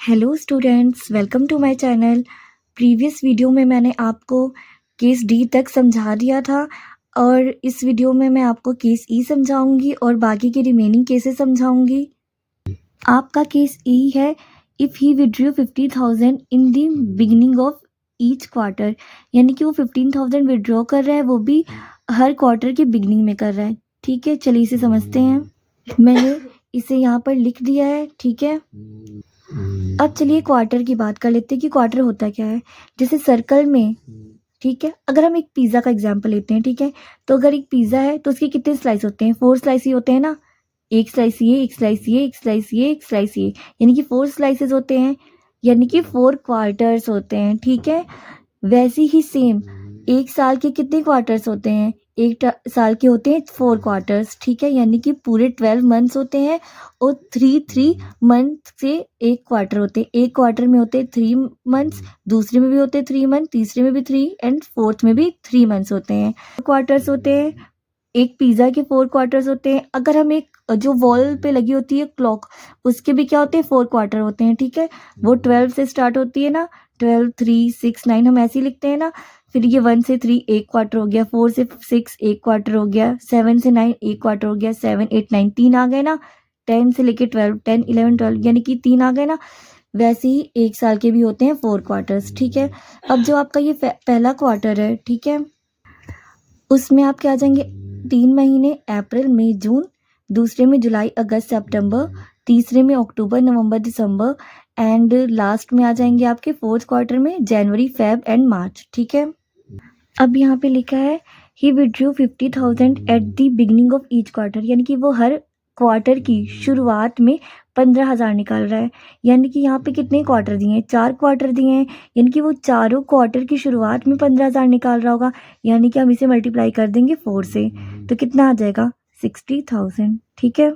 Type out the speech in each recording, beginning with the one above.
Hello students, welcome to my channel. Previous video में मैंने आपको केस डी तक समझा दिया था और इस वीडियो में मैं आपको केस ई समझाऊंगी और बाकी के रिमेनिंग केसेस समझाऊंगी। आपका केस ई है, if he withdrew 50,000 in the beginning of each quarter, यानी कि वो 15,000 विड्रॉ कर रहा है, वो भी हर क्वार्टर के बिगिनिंग में कर रहा है। ठीक है, चलिए इसे समझते हैं। मैंने इसे यहाँ पर लिख दिया है। ठीक है, अब चलिए क्वार्टर की बात कर लेते हैं कि क्वार्टर होता क्या है। जैसे सर्कल में, ठीक है, अगर हम एक पिज़्ज़ा का एग्जांपल लेते हैं, ठीक है, तो अगर एक पिज़्ज़ा है तो उसके कितने स्लाइस होते हैं? 4 स्लाइस ही होते हैं ना। एक स्लाइस ये, एक स्लाइस ये, एक स्लाइस ये, एक स्लाइस ये, यानी कि 4 स्लाइसेस होते हैं, यानी कि 4 क्वार्टर्स होते हैं। ठीक है, वैसे ही सेम एक साल के कितने क्वार्टर्स होते हैं? एक साल के होते हैं 4 क्वार्टर्स। ठीक है, यानी कि पूरे 12 मंथ्स होते हैं और 3 मंथ से एक क्वार्टर होते हैं। एक क्वार्टर में होते हैं 3 मंथ्स, दूसरे में भी होते हैं 3 मंथ, तीसरे में भी 3 एंड फोर्थ में भी 3 मंथ्स होते हैं। क्वार्टर्स होते हैं, एक पिज़्ज़ा के 4 क्वार्टर्स होते हैं। अगर हम एक जो वॉल पे लगी होती है क्लॉक, उसके भी क्या होते हैं? 4 क्वार्टर होते हैं। ठीक है, वो 12 से स्टार्ट होती है ना, 12, 3, 6, 9 हम ऐसे ही लिखते हैं ना। फिर ये 1 से 3 एक क्वार्टर हो गया, 4 से 6 एक क्वार्टर हो गया, 7 से 9 एक क्वार्टर हो गया, 7, 8, 9 3 आ गए ना। 10 से लेके 12, 10, 11, 12 यानी कि 3 आ गए ना। वैसे ही एक साल के भी होते हैं 4 क्वार्टर्स। ठीक है, अब जो आपका ये पहला क्वार्टर है, ठीक है, उसमें आप क्या आ जाएंगे? 3 महीने अप्रैल मई जून, दूसरे में जुलाई अगस्त सितंबर, तीसरे में अक्टूबर नवंबर दिसंबर एंड लास्ट में आ जाएंगे आपके फोर्थ क्वार्टर में जनवरी फेब एंड मार्च। ठीक है, अब यहाँ पे लिखा है ही withdrew 50,000 at the beginning of each quarter, यानी कि वो हर क्वार्टर की शुरुआत में 15,000 निकाल रहा है। यानी कि यहाँ पे कितने क्वार्टर दिए हैं? 4 क्वार्टर दिए हैं, यानी कि वो चारों क्वार्टर की शुरुआत में 15,000 निकाल रहा होगा। यानी कि हम इसे मल्टीप्लाई कर देंगे 4 से, तो कितना आ जाएगा? 60,000। ठीक है,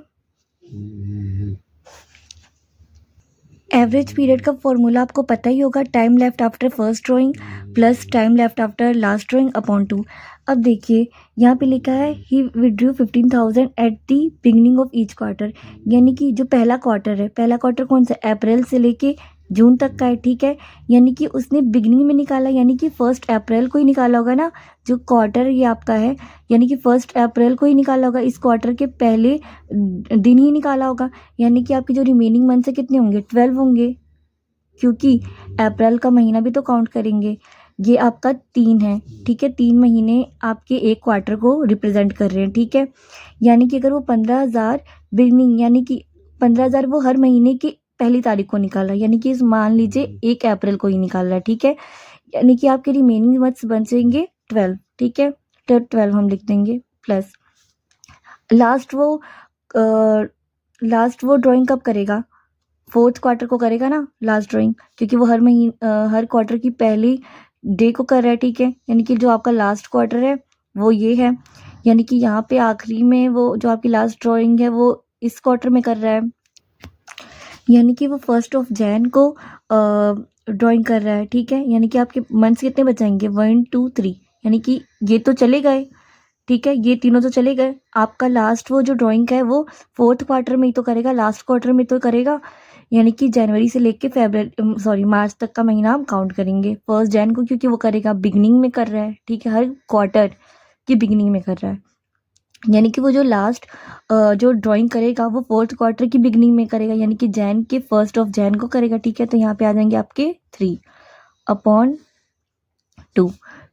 एवरेज पीरियड का फॉर्मूला आपको पता ही होगा, time left after first drawing plus time left after last drawing upon 2। अब देखिए यहाँ पे लिखा है ही withdrew 15,000 at the beginning of each quarter, यानी कि जो पहला क्वार्टर है, पहला क्वार्टर कौन सा? अप्रैल से लेके जून तक का है। ठीक है, यानी कि उसने बिगिनिंग में निकाला, यानी कि 1 अप्रैल को ही निकाला होगा ना। जो क्वार्टर ये आपका है, यानी कि 1 अप्रैल को ही निकाला होगा, इस क्वार्टर के पहले दिन ही निकाला होगा। यानी कि आपके जो रिमेनिंग मंथ से कितने होंगे? 12 होंगे, क्योंकि अप्रैल का महीना भी तो काउंट करेंगे। ये आपका 3 है। ठीक है, 3 महीने आपके एक क्वार्टर को रिप्रेजेंट कर रहे हैं। ठीक है, यानी कि अगर वो 15,000 बिगनिंग, यानी कि 15,000 वो हर महीने की पहली तारीख को निकाल रहा है, यानी कि मान लीजिए 1 अप्रैल को ही निकाल रहा है। ठीक है, यानी कि आपके रिमेनिंग मंथ्स बचेंगे 12। ठीक है, तो 12 हम लिख देंगे प्लस लास्ट वो लास्ट वो ड्राइंग कब करेगा? फोर्थ क्वार्टर को करेगा ना लास्ट ड्राइंग, क्योंकि वो हर क्वार्टर की पहली डे को कर रहा है। ठीक है, यानी कि जो आपका लास्ट क्वार्टर है वो ये है, यानी कि यहाँ पे आखिरी में वो जो आपकी लास्ट ड्राइंग है वो इस क्वार्टर में कर रहा है, यानी कि वो 1 जैन को ड्राइंग कर रहा है। ठीक है, यानी कि आपके मंथ्स कितने बचाएंगे? 1, 2, 3, यानी कि ये तो चले गए। ठीक है, ये तीनों तो चले गए। आपका लास्ट वो जो ड्राइंग है वो फोर्थ क्वार्टर में ही तो करेगा, लास्ट क्वार्टर में तो करेगा, यानी कि जनवरी से लेके मार्च तक का महीना हम काउंट करेंगे 1 जैन को, क्योंकि वो करेगा बिगिनिंग में कर रहा है। ठीक है, हर क्वार्टर की बिगिनिंग में कर रहा है, यानी कि वो जो लास्ट जो ड्राइंग करेगा वो फोर्थ क्वार्टर की बिगिनिंग में करेगा, यानी कि जैन के 1 जैन को करेगा। ठीक है, तो यहाँ पे आ जाएंगे आपके 3/2,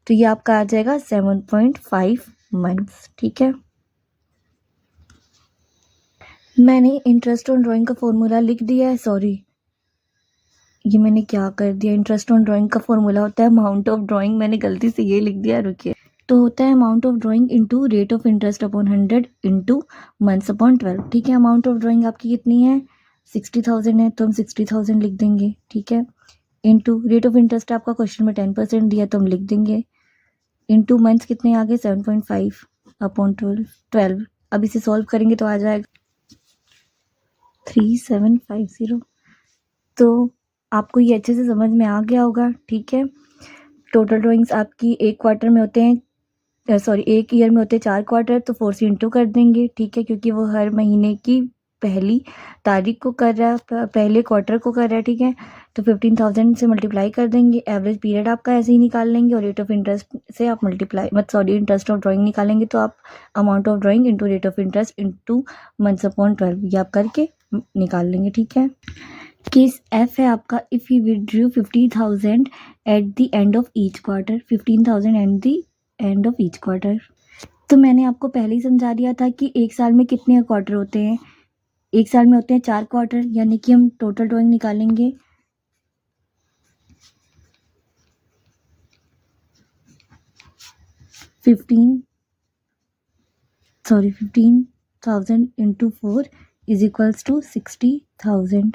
तो ये आपका आ जाएगा 7.5 मंथ्स। ठीक है, मैंने इंटरेस्ट ऑन ड्राइंग का फॉर्मूला लिख दिया है। सॉरी, ये मैंने क्या कर दिया? इंटरेस्ट ऑन ड्राइंग का फॉर्मूला होता है अमाउंट ऑफ ड्राइंग, मैंने गलती से ये लिख दिया, रुकिए। तो होता है amount of drawing into rate of interest upon 100 into months upon 12। ठीक है, अमाउंट ऑफ ड्राइंग आपकी कितनी है? 60,000 है, तो हम 60,000 लिख देंगे। ठीक है, इंटू रेट ऑफ इंटरेस्ट आपका क्वेश्चन में 10% दिया, तो हम लिख देंगे। इंटू मंथ्स कितने आ गए? 7.5 अपॉन 12। अब इसे सॉल्व करेंगे तो आ जाएगा 3750। तो आपको ये अच्छे से समझ में आ गया होगा। ठीक है, टोटल ड्राइंग्स आपकी एक क्वार्टर में होते हैं, एक ईयर में होते हैं 4 क्वार्टर, तो 4 से इंटू कर देंगे। ठीक है, क्योंकि वो हर महीने की पहली तारीख को कर रहा है, पहले क्वार्टर को कर रहा है, ठीक है। तो 15,000 से मल्टीप्लाई कर देंगे, एवरेज पीरियड आपका ऐसे ही निकाल लेंगे और रेट ऑफ इंटरेस्ट से आप इंटरेस्ट ऑफ ड्राइंग निकालेंगे। तो आप amount of drawing into rate of interest into months upon 12 ये आप करके निकाल लेंगे, ठीक है। केस एफ है आपका, if you withdrew 50,000 at the end of each quarter, 15,000 at the end of each quarter. तो मैंने आपको पहले ही समझा दिया था कि एक साल में कितने क्वार्टर होते हैं। एक साल में होते हैं 4 क्वार्टर, यानी कि हम टोटल ड्राइंग निकालेंगे 15,000 इंटू 4 इज इक्वल्स टू 60,000,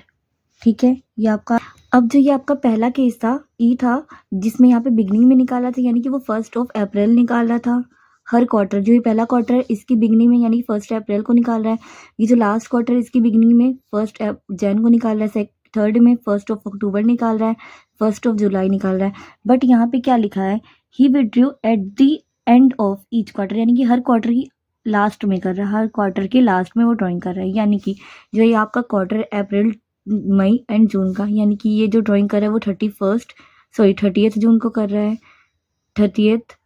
ठीक है। ये आपका, अब जो ये आपका पहला केस था ई था, जिसमें यहाँ पे बिगनिंग में निकाला था, यानी कि वो 1 अप्रैल निकाल रहा था हर क्वार्टर। जो ये पहला क्वार्टर है इसकी बिगनिंग में यानी 1 अप्रैल को निकाल रहा है। ये जो लास्ट क्वार्टर है इसकी बिगनिंग में 1 जनवरी को निकाल रहा है, थर्ड में 1 अक्टूबर निकाल रहा है, 1 जुलाई निकाल रहा है। बट यहाँ पे क्या लिखा है, ही withdrew at the end of each quarter, यानी कि हर क्वार्टर की लास्ट में कर रहा है, हर क्वार्टर के लास्ट में वो ड्राइंग कर रहा है। यानी कि जो ये आपका quarter April, May and June का, यानी कि ये जो ड्राइंग कर रहा है वो 30th जून को कर रहा है, 30th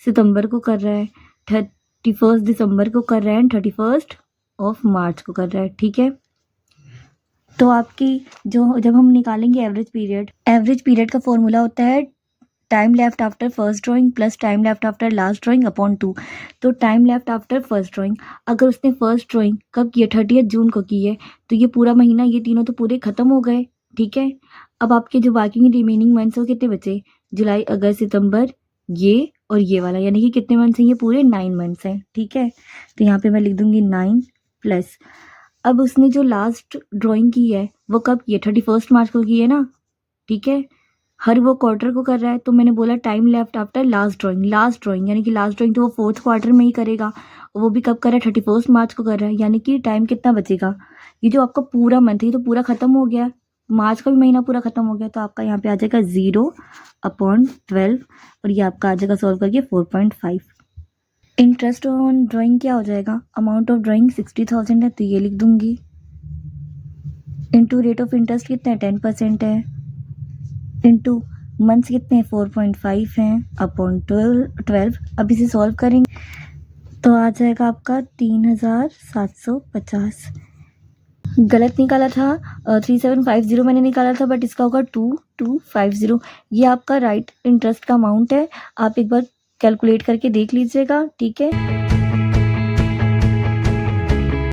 सितंबर को कर रहा है, 31 दिसंबर को कर रहा है एंड 31 मार्च को कर रहा है, ठीक है। तो आपकी जो जब हम निकालेंगे एवरेज पीरियड का फॉर्मूला होता है time left after first drawing plus time left after last drawing upon 2। तो time left after first drawing, अगर उसने फर्स्ट ड्राइंग कब की है, 30 जून को की है, तो ये पूरा महीना, ये तीनों तो पूरे खत्म हो गए, ठीक है। अब आपके जो बाकी रिमेनिंग मंथ्स, वो कितने बचे, जुलाई अगस्त सितंबर ये और ये वाला, यानी कि कितने मंथ्स हैं, ये पूरे 9 मंथ्स हैं, ठीक है। तो यहाँ पे मैं लिख दूंगी 9 प्लस, अब उसने जो लास्ट ड्राइंग की है वो कब की है, 31 मार्च को की है ना, ठीक है। हर वो क्वार्टर को कर रहा है, तो मैंने बोला time left after last drawing यानी कि लास्ट ड्राइंग तो वो 4th क्वार्टर में ही करेगा, वो भी कब कर रहा है, 31 मार्च को कर रहा है, यानी कि टाइम कितना बचेगा, ये जो आपका पूरा मंथ है ये तो पूरा खत्म हो गया, मार्च का भी महीना पूरा खत्म हो गया। तो आपका यहाँ पे आ जाएगा 0/12 और ये आपका आ जाएगा सॉल्व करके 4.5। इंटरेस्ट ऑन ड्राइंग क्या हो जाएगा, अमाउंट ऑफ ड्राइंग 60,000 है, तो ये लिख दूंगी, इंटू रेट ऑफ इंटरेस्ट कितना है, 10% है, इंटू मंथ्स कितने हैं, 4.5 हैं, अपॉन 12। अब इसे सॉल्व करेंगे तो आ जाएगा आपका 3,750। गलत निकाला था, 3750 मैंने निकाला था, बट इसका होगा 2250। ये आपका राइट इंटरेस्ट का अमाउंट है, आप एक बार कैलकुलेट करके देख लीजिएगा, ठीक है।